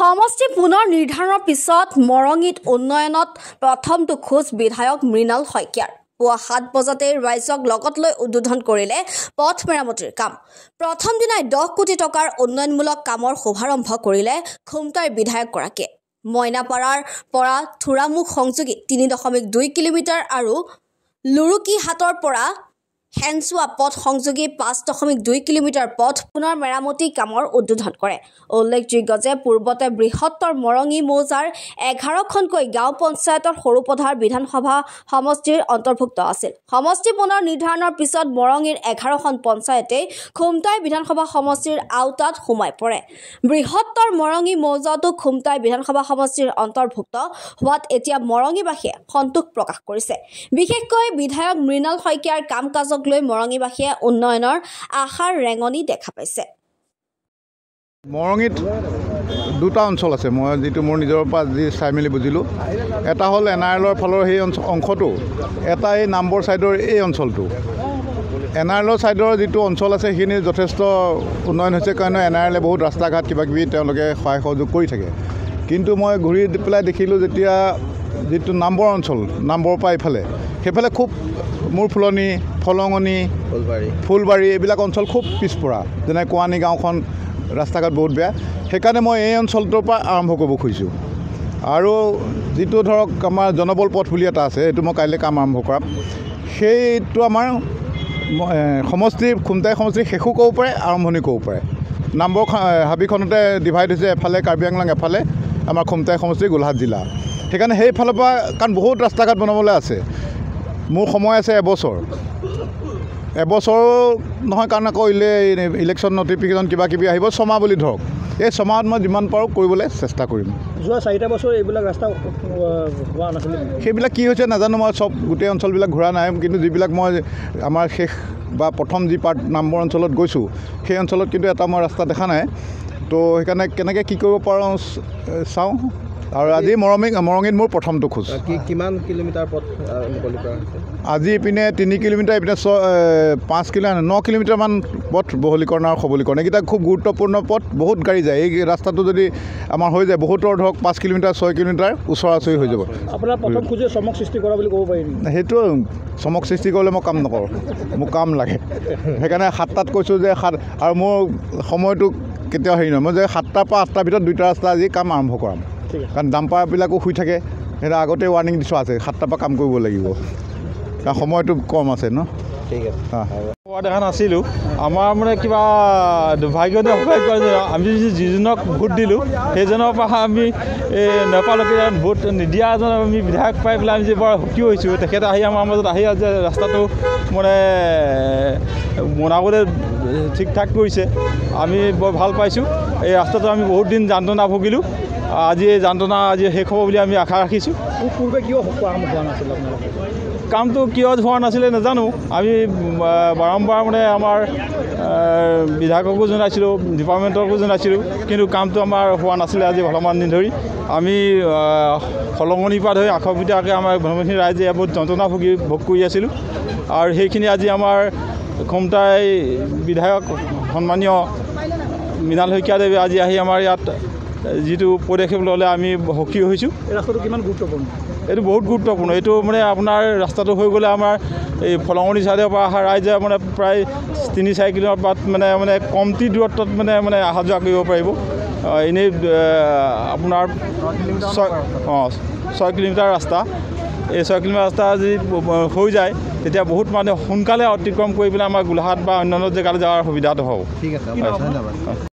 সমষ্টি পুনৰ নিৰ্ধাৰণৰ পিছত মৰঙীত উন্নয়নত প্ৰথমটো খোজ বিধায়ক মৃণাল শইকীয়াৰ পুৱা 7 বজাতে ৰাইজক লগত লৈ উদ্বোধন কৰিলে পথ মেৰামতিৰ কাম। প্ৰথম দিনাই 10 কোটি টকাৰ উন্নয়নমূলক কামৰ শুভাৰম্ভ কৰিলে খুমটাইৰ বিধায়কগৰাকীয়ে। মইনাপাৰাৰ পৰা থোৰামুখ সংযোগী 3.2 কিলোমিটাৰ আৰু লুৰুকিহাটৰ পৰা হেনচুৱা পথ সংযোগী 5.2 কিলোমিটাৰ পথ পুনৰ মেৰামতি কামৰ উদ্বোধন কৰে। উল্লেখযোগ্য যে পূৰ্বতে বৃহত্তৰ মৰঙী মৌজাৰ 11খনকৈ গাঁও পঞ্চায়তৰ সৰুপথাৰ বিধানসভা সমষ্টিৰ অন্তৰ্ভুক্ত আছিল। সমষ্টি পুনৰ নিৰ্ধাৰণৰ পিছত মৰঙীৰ 11খন পঞ্চায়তে খুমটাই বিধানসভা সমষ্টিৰ আওতাত সোমাই পৰে। বৃহত্তৰ মৰঙী মৌজাটো খুমটাই বিধানসভা সমষ্টিৰ অন্তৰ্ভুক্ত হোৱাত এতিয়া মৰঙীবাসীয়ে সন্তোষ প্ৰকাশ কৰিছে। বিশেষকৈ বিধায়ক মৃণাল শইকীয়াৰ কাম কাজক লৈ মৰঙীবাসীয়ে উন্নয়নৰ আশাৰ ৰেঙনি দেখা পাইছে। মৰঙীত দুটা অঞ্চল আছে, মই যিটো মোৰ নিজৰ পৰা যি চাই মেলি বুজিলোঁ। এটা হ'ল NRLৰ ফালৰ সেই অংশটো, এটা এই নামবৰ ছাইডৰ এই অঞ্চলটো। NRLৰ ছাইডৰ যিটো অঞ্চল আছে সেইখিনি যথেষ্ট উন্নয়ন হৈছে কাৰণে NRLে বহুত ৰাস্তা ঘাট কিবাকিবি তেওঁলোকে সহায় সহযোগ কৰি থাকে। কিন্তু মই ঘূৰি পেলাই দেখিলোঁ যেতিয়া যিটো নামবৰ অঞ্চল, নামবৰৰ পৰা এইফালে সেইফালে খুব মোৰ ফুলনি, ফলঙনি, ফুলবাৰী এইবিলাক অঞ্চল খুব পিছপৰা। যেনে কোৱানী গাঁওখন ৰাস্তা ঘাট বহুত বেয়া। সেইকাৰণে মই এই অঞ্চলটোৰ পৰা আৰম্ভ কৰিব খুজিছোঁ। আৰু যিটো ধৰক আমাৰ জনবল পথ বুলি এটা আছে, এইটো মই কাইলৈ কাম আৰম্ভ কৰাম। সেইটো আমাৰ সমষ্টিৰ খুমটাই সমষ্টিৰ শেষো ক'ব পাৰে, আৰম্ভণি ক'ব পাৰে। নামবৰ হাবিখনতে ডিভাইড হৈছে, এফালে কাৰ্বি আংলং, এফালে আমাৰ খুমটাই সমষ্টিৰ গোলাঘাট জিলা। সেইকাৰণে সেইফালৰ পৰা কাৰণ বহুত ৰাস্তা ঘাট বনাবলৈ আছে। মোৰ সময় আছে এবছৰ নহয় কাৰণ আকৌ ইলেকশ্যন নটিফিকেশ্যন কিবা কিবি আহিব, 6 মাহ বুলি ধৰক। এই 6 মাহত মই যিমান পাৰোঁ কৰিবলৈ চেষ্টা কৰিম। যোৱা 4টা বছৰ এইবিলাক ৰাস্তা হোৱা নাছিলে, সেইবিলাক কি হৈছে নাজানো। মই গোটেই অঞ্চলবিলাক ঘূৰা নাই, কিন্তু যিবিলাক মই আমাৰ শেষ বা প্ৰথম যি পাৰ্ট নামবৰ অঞ্চলত গৈছোঁ সেই অঞ্চলত কিন্তু এটা মই ৰাস্তা দেখা নাই। তো সেইকাৰণে কেনেকৈ কি কৰিব পাৰোঁ চাওঁ। আৰু আজি মৰঙীত মোৰ প্ৰথমটো খোজ। কিমান কিলোমিটাৰ পথ মুকলি কৰা হৈছে? আজি ইপিনে 3 কিলোমিটাৰ, ইপিনে 5 কিলোমিটাৰ, 9 কিলোমিটাৰমান পথ বহলীকৰণ আৰু সবলীকৰণ। এইকেইটা খুব গুৰুত্বপূৰ্ণ পথ, বহুত গাড়ী যায়। এই ৰাস্তাটো যদি আমাৰ হৈ যায়, বহুতৰ ধৰক 5 কিলোমিটাৰ 6 কিলোমিটাৰ ওচৰা ওচৰি হৈ যাব। আপোনাৰ প্ৰথম খোজে চমক সৃষ্টি কৰা বুলি ক'ব পাৰি? সেইটো চমক সৃষ্টি কৰিলে মই কাম নকৰোঁ, মোক কাম লাগে। সেইকাৰণে 7টাত কৈছোঁ যে আৰু মোৰ সময়টো কেতিয়াও হেৰি নহয়। মই যে 7টাৰ পৰা 8টাৰ ভিতৰত 2টা ৰাস্তা আজি কাম আৰম্ভ কৰাম। কাৰণ ডাম্পাৰবিলাকো শুই থাকে, সেইটো আগতে ৱাৰ্ণিং দি থোৱা আছে, 7টাৰ পৰা কাম কৰিব লাগিব, কাৰণ সময়টো কম আছে ন। ঠিক আছে। পোৱা দেখা নাছিলোঁ। আমাৰ মানে কিবা দুৰ্ভাগ্যতে আমি যিজনক ভোট দিলোঁ সেইজনৰ পৰা আমি নেপালকে ভোট নিদিয়া এজন আমি বিধায়ক পাই পেলাই আমি যে বৰ সুখী হৈছোঁ। তেখেতে আহি আমাৰ মাজত আহি যে ৰাস্তাটো মানে বনাবলৈ ঠিক ঠাক কৰিছে, আমি বৰ ভাল পাইছোঁ। এই ৰাস্তাটো আমি বহুত দিন যান্ত্ৰণা ভুগিলোঁ, আজি এই যান্ত্ৰণা আজি শেষ হ'ব বুলি আমি আশা ৰাখিছোঁ। পূৰ্বে কিয় কাম হোৱা নাছিলে আপোনালোকৰ? কামটো কিয় হোৱা নাছিলে নাজানো। আমি বাৰম্বাৰ মানে আমাৰ বিধায়ককো জনাইছিলোঁ, ডিপাৰ্টমেণ্টকো জনাইছিলোঁ, কিন্তু কামটো আমাৰ হোৱা নাছিলে। আজি ভালেমান দিন ধৰি আমি ফলঙনিৰ পৰা ধৰি আখবিটাকৈ আমাৰ ভ্ৰমণখিনি ৰাইজে বহুত যন্ত্ৰণা ভোগ কৰি আছিলোঁ। আৰু সেইখিনি আজি আমাৰ খুমটাই বিধায়ক সন্মানীয় মৃণাল শইকীয়াদেৱে আজি আহি আমাৰ ইয়াত যিটো পদক্ষেপ ল'লে আমি সুখী হৈছোঁ। এই ৰাস্তাটো কিমান গুৰুত্বপূৰ্ণ? এইটো বহুত গুৰুত্বপূৰ্ণ। এইটো মানে আপোনাৰ ৰাস্তাটো হৈ গ'লে আমাৰ এই ফলঙনি ছাইডৰ পৰা অহা ৰাইজে মানে প্ৰায় 3-4 কিলোমিটাৰ মানে কমটি দূৰত্বত মানে অহা যোৱা কৰিব পাৰিব। এনেই আপোনাৰ 6 কিলোমিটাৰ ৰাস্তা, এই 6 কিলোমিটাৰ ৰাস্তা যদি হৈ যায় তেতিয়া বহুত মানে সোনকালে অতিক্ৰম কৰি পেলাই আমাৰ গোলাঘাট বা অন্যান্য জেগালৈ যোৱাৰ সুবিধাটো হ'ব। ঠিক আছে, ধন্যবাদ।